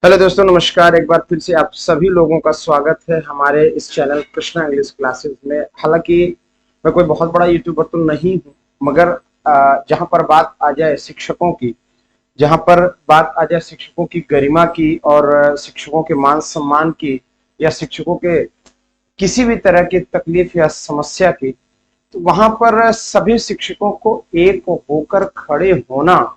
Hello दोस्तों, नमस्कार। एक बार फिर से आप सभी लोगों का स्वागत है हमारे इस चैनल कृष्णा इंग्लिश क्लासेस में। हालांकि मैं कोई बहुत बड़ा यूट्यूबर तो नहीं हूं, मगर जहां पर बात आ जाए शिक्षकों की, जहां पर बात आ जाए शिक्षकों की गरिमा की और शिक्षकों के मान सम्मान की, या शिक्षकों के किसी भी तरह की तकलीफ या समस्या की, तो वहां पर सभी शिक्षकों को एक होकर खड़े होना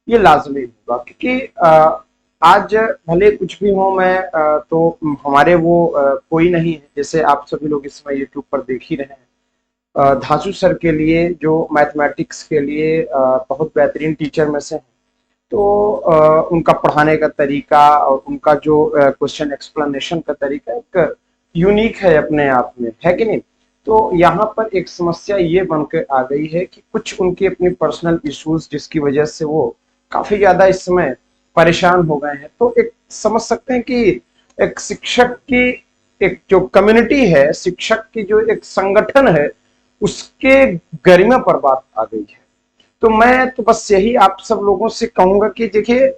ये लाजमी होगा। क्योंकि आज भले कुछ भी हो, मैं तो हमारे वो कोई नहीं है। जैसे आप सभी लोग इस समय यूट्यूब पर देख ही रहे हैं, धांसू सर के लिए जो मैथमेटिक्स के लिए बहुत बेहतरीन टीचर में से हैं। तो उनका पढ़ाने का तरीका और उनका जो क्वेश्चन एक्सप्लेनेशन का तरीका एक यूनिक है अपने आप में, है कि नहीं। तो यहाँ पर एक समस्या ये बनकर आ गई है कि कुछ उनकी अपनी पर्सनल इश्यूज जिसकी वजह से वो काफी ज्यादा इस समय परेशान हो गए हैं। तो एक समझ सकते हैं कि एक शिक्षक की एक जो कम्युनिटी है, शिक्षक की जो एक संगठन है, उसके गरिमा पर बात आ गई है। तो मैं तो बस यही आप सब लोगों से कहूंगा कि देखिए,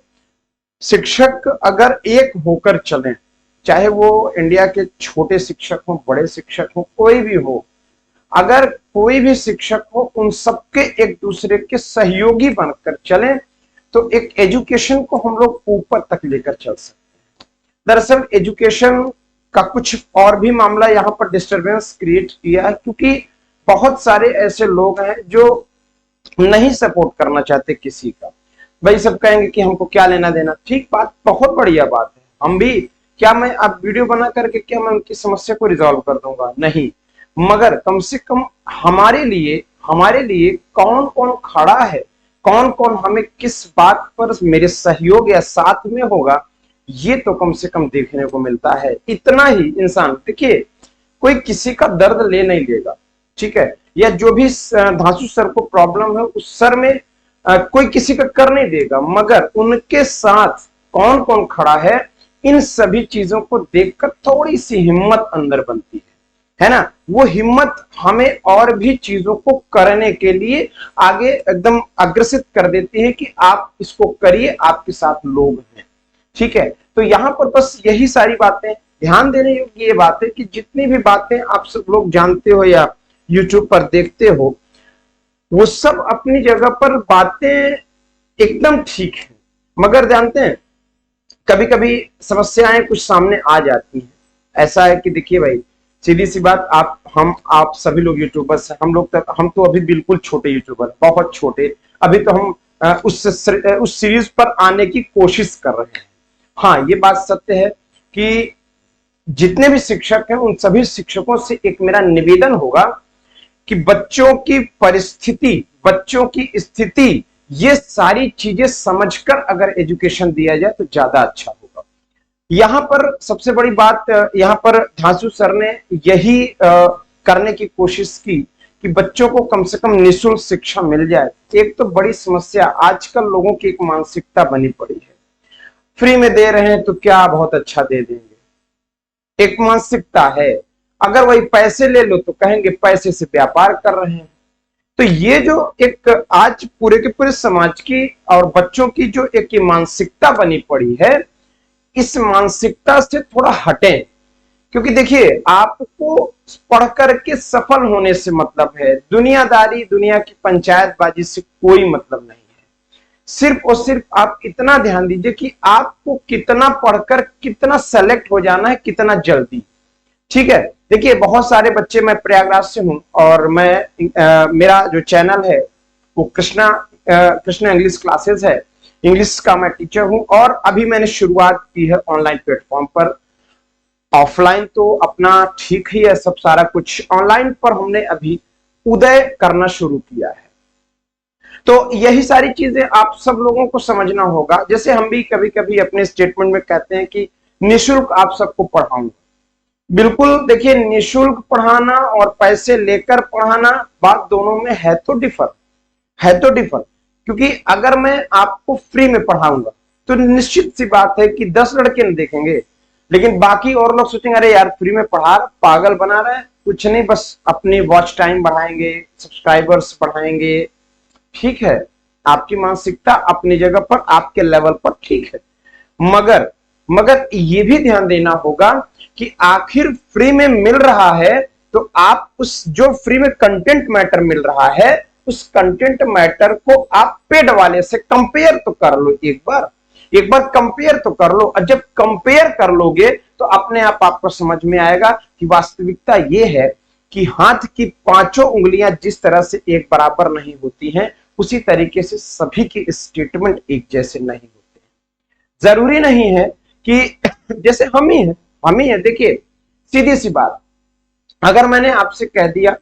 शिक्षक अगर एक होकर चलें, चाहे वो इंडिया के छोटे शिक्षक हो, बड़े शिक्षक हो, कोई भी हो, अगर कोई भी शिक्षक हो, उन सबके एक दूसरे के सहयोगी बनकर चलें तो एक एजुकेशन को हम लोग ऊपर तक लेकर चल सकते हैं। दरअसल एजुकेशन का कुछ और भी मामला यहाँ पर डिस्टरबेंस क्रिएट किया है, क्योंकि बहुत सारे ऐसे लोग हैं जो नहीं सपोर्ट करना चाहते किसी का। भाई सब कहेंगे कि हमको क्या लेना देना। ठीक बात, बहुत बढ़िया बात है। हम भी क्या, मैं अब वीडियो बना करके क्या मैं उनकी समस्या को रिजॉल्व कर दूंगा? नहीं, मगर कम से कम हमारे लिए कौन कौन खड़ा है, कौन कौन हमें किस बात पर मेरे सहयोग या साथ में होगा, ये तो कम से कम देखने को मिलता है। इतना ही इंसान, देखिए, कोई किसी का दर्द ले नहीं लेगा, ठीक है, या जो भी धांसू सर को प्रॉब्लम है उस सर में कोई किसी का कर नहीं देगा, मगर उनके साथ कौन कौन खड़ा है, इन सभी चीजों को देखकर थोड़ी सी हिम्मत अंदर बनती है ना। वो हिम्मत हमें और भी चीजों को करने के लिए आगे एकदम अग्रसित कर देती है कि आप इसको करिए, आपके साथ लोग हैं, ठीक है। तो यहाँ पर बस यही सारी बातें ध्यान देने योग्य ये बात है कि जितनी भी बातें आप सब लोग जानते हो या यूट्यूब पर देखते हो, वो सब अपनी जगह पर बातें एकदम ठीक है, मगर जानते हैं कभी कभी समस्याएं कुछ सामने आ जाती हैं। ऐसा है कि देखिए भाई, सीधी सी बात, आप सभी लोग यूट्यूबर्स हैं, हम तो अभी बिल्कुल छोटे यूट्यूबर, बहुत छोटे। अभी तो हम उस सीरीज पर आने की कोशिश कर रहे हैं। हाँ, ये बात सत्य है कि जितने भी शिक्षक हैं उन सभी शिक्षकों से एक मेरा निवेदन होगा कि बच्चों की परिस्थिति, बच्चों की स्थिति, ये सारी चीजें समझकर अगर एजुकेशन दिया जाए तो ज्यादा अच्छा होगा। यहां पर सबसे बड़ी बात, यहां पर धांसू सर ने यही करने की कोशिश की कि बच्चों को कम से कम निःशुल्क शिक्षा मिल जाए। एक तो बड़ी समस्या आजकल लोगों की एक मानसिकता बनी पड़ी है, फ्री में दे रहे हैं तो क्या बहुत अच्छा दे देंगे, एक मानसिकता है। अगर वही पैसे ले लो तो कहेंगे पैसे से व्यापार कर रहे हैं। तो ये जो एक आज पूरे के पूरे समाज की और बच्चों की जो एक ये मानसिकता बनी पड़ी है, इस मानसिकता से थोड़ा हटें। क्योंकि देखिए, आपको पढ़ करके सफल होने से मतलब है, दुनियादारी, दुनिया की पंचायतबाजी से कोई मतलब नहीं है। सिर्फ और सिर्फ आप इतना ध्यान दीजिए कि आपको कितना पढ़कर कितना सेलेक्ट हो जाना है, कितना जल्दी, ठीक है। देखिए, बहुत सारे बच्चे, मैं प्रयागराज से हूं और मेरा जो चैनल है वो कृष्णा इंग्लिश क्लासेस है। इंग्लिश का मैं टीचर हूं और अभी मैंने शुरुआत की है ऑनलाइन प्लेटफॉर्म पर। ऑफलाइन तो अपना ठीक ही है सब सारा कुछ, ऑनलाइन पर हमने अभी उदय करना शुरू किया है। तो यही सारी चीजें आप सब लोगों को समझना होगा। जैसे हम भी कभी कभी अपने स्टेटमेंट में कहते हैं कि निःशुल्क आप सबको पढ़ाऊंगा। बिल्कुल, देखिए, निःशुल्क पढ़ाना और पैसे लेकर पढ़ाना, बात दोनों में है तो डिफर। क्योंकि अगर मैं आपको फ्री में पढ़ाऊंगा तो निश्चित सी बात है कि 10 लड़के न देखेंगे, लेकिन बाकी और लोग सोचेंगे अरे यार फ्री में पढ़ा, पागल बना रहा है, कुछ नहीं, बस अपनी वॉच टाइम बढ़ाएंगे, सब्सक्राइबर्स बढ़ाएंगे। ठीक है, आपकी मानसिकता अपनी जगह पर, आपके लेवल पर ठीक है, मगर मगर ये भी ध्यान देना होगा कि आखिर फ्री में मिल रहा है तो आप उस जो फ्री में कंटेंट मैटर मिल रहा है उस कंटेंट मैटर को आप पेड वाले से कंपेयर तो कर लो, एक बार कंपेयर तो कर लो। और जब कंपेयर कर लोगे तो अपने आप आपको समझ में आएगा कि वास्तविकता यह है कि हाथ की पांचों उंगलियां जिस तरह से एक बराबर नहीं होती हैं, उसी तरीके से सभी के स्टेटमेंट एक जैसे नहीं होते। जरूरी नहीं है कि जैसे हम ही है। देखिए सीधी सी बात, अगर मैंने आपसे कह दिया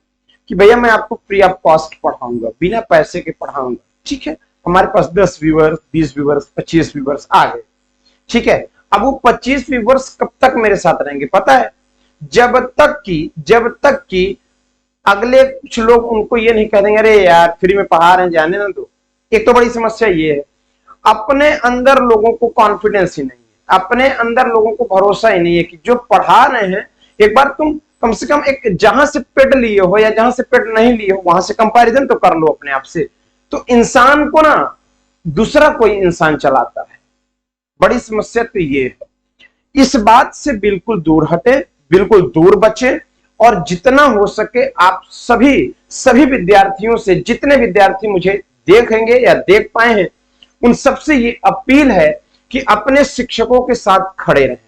कि भैया मैं आपको फ्री ऑफ कॉस्ट पढ़ाऊंगा, बिना पैसे के पढ़ाऊंगा, ठीक है, हमारे पास 10 व्यूअर्स, 20 व्यूअर्स, 25 व्यूअर्स आ गए, ठीक है। अब वो 25 व्यूअर्स कब तक मेरे साथ रहेंगे पता है? जब तक कि अगले कुछ लोग उनको ये नहीं कह देंगे अरे यार फ्री में पढ़ा रहे हैं जाने ना दो। एक तो बड़ी समस्या ये है, अपने अंदर लोगों को कॉन्फिडेंस ही नहीं है, अपने अंदर लोगों को भरोसा ही नहीं है कि जो पढ़ा रहे हैं, एक बार तुम कम से कम एक जहां से पेड लिए हो या जहां से पेड नहीं लिए हो वहां से कंपैरिजन तो कर लो अपने आप से। तो इंसान को ना दूसरा कोई इंसान चलाता है। बड़ी समस्या तो ये है। इस बात से बिल्कुल दूर हटे, बिल्कुल दूर बचे, और जितना हो सके आप सभी विद्यार्थियों से, जितने विद्यार्थी मुझे देखेंगे या देख पाए हैं, उन सबसे ये अपील है कि अपने शिक्षकों के साथ खड़े रहें,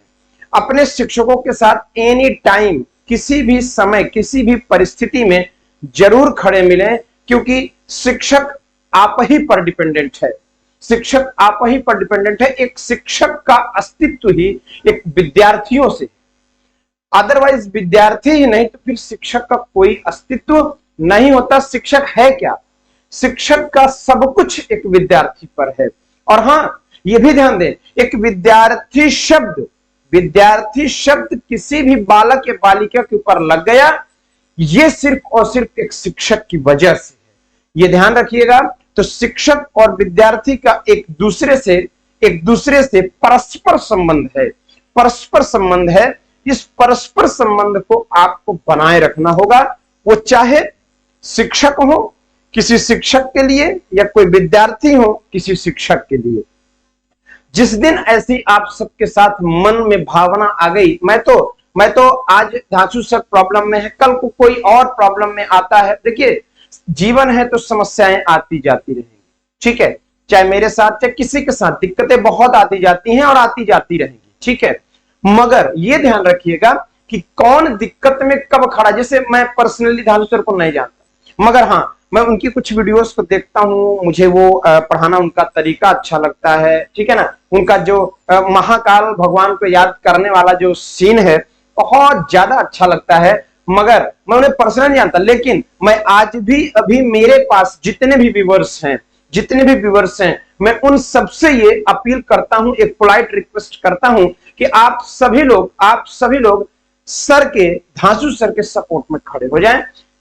अपने शिक्षकों के साथ एनी टाइम, किसी भी समय, किसी भी परिस्थिति में जरूर खड़े मिलें, क्योंकि शिक्षक आप ही पर डिपेंडेंट है। शिक्षक आप ही पर डिपेंडेंट है। एक शिक्षक का अस्तित्व ही एक विद्यार्थियों से, अदरवाइज विद्यार्थी ही नहीं तो फिर शिक्षक का कोई अस्तित्व नहीं होता। शिक्षक है क्या? शिक्षक का सब कुछ एक विद्यार्थी पर है। और हां, यह भी ध्यान दें, एक विद्यार्थी शब्द किसी भी बालक या बालिका के ऊपर लग गया, यह सिर्फ और सिर्फ एक शिक्षक की वजह से है। यह ध्यान रखिएगा। तो शिक्षक और विद्यार्थी का एक दूसरे से परस्पर संबंध है। इस परस्पर संबंध को आपको बनाए रखना होगा। वो चाहे शिक्षक हो किसी शिक्षक के लिए या कोई विद्यार्थी हो किसी शिक्षक के लिए। जिस दिन ऐसी आप सबके साथ मन में भावना आ गई, मैं तो आज धांसू सर प्रॉब्लम में है, कल को कोई और प्रॉब्लम में आता है। देखिए जीवन है तो समस्याएं आती जाती रहेंगी, ठीक है, चाहे मेरे साथ चाहे किसी के साथ दिक्कतें बहुत आती जाती हैं और आती जाती रहेंगी, ठीक है। मगर ये ध्यान रखिएगा कि कौन दिक्कत में कब खड़ा। जैसे मैं पर्सनली धांसू सर को नहीं जानता, मगर हाँ मैं उनकी कुछ वीडियोस को देखता हूं, मुझे वो पढ़ाना उनका तरीका अच्छा लगता है, ठीक है ना। उनका जो महाकाल भगवान को याद करने वाला जो सीन है बहुत ज्यादा अच्छा लगता है। मगर मैं उन्हें पर्सनली जानता, लेकिन मैं आज भी अभी मेरे पास जितने भी व्यूअर्स हैं मैं उन सबसे ये अपील करता हूं, एक पोलाइट रिक्वेस्ट करता हूं कि आप सभी लोग सर के, धांसू सर के सपोर्ट में खड़े हो जाएं,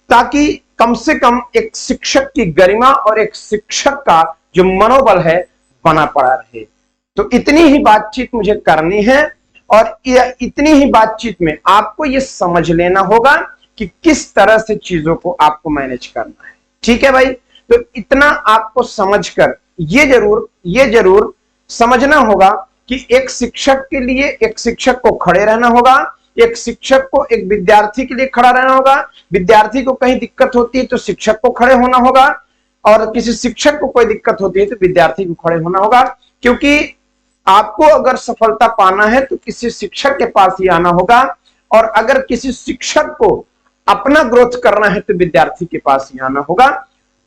ताकि कम से कम एक शिक्षक की गरिमा और एक शिक्षक का जो मनोबल है बना पड़ा रहे। तो इतनी ही बातचीत मुझे करनी है, और इतनी ही बातचीत में आपको ये समझ लेना होगा कि किस तरह से चीजों को आपको मैनेज करना है, ठीक है भाई। तो इतना आपको समझकर ये जरूर समझना होगा कि एक शिक्षक के लिए एक शिक्षक को खड़े रहना होगा, एक शिक्षक को एक विद्यार्थी के लिए खड़ा रहना होगा, विद्यार्थी को कहीं दिक्कत होती है तो शिक्षक को खड़े होना होगा, और किसी शिक्षक को कोई दिक्कत होती है तो विद्यार्थी को खड़े होना होगा। क्योंकि आपको अगर सफलता पाना है तो किसी शिक्षक के पास ही आना होगा, और अगर किसी शिक्षक को अपना ग्रोथ करना है तो विद्यार्थी के पास ही आना होगा।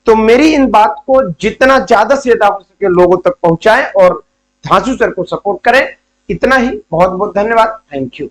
तो मेरी इन बात को जितना ज्यादा से ज्यादा हो सके लोगों तक पहुंचाएं और धांसू सर को सपोर्ट करें। इतना ही, बहुत बहुत धन्यवाद, थैंक यू।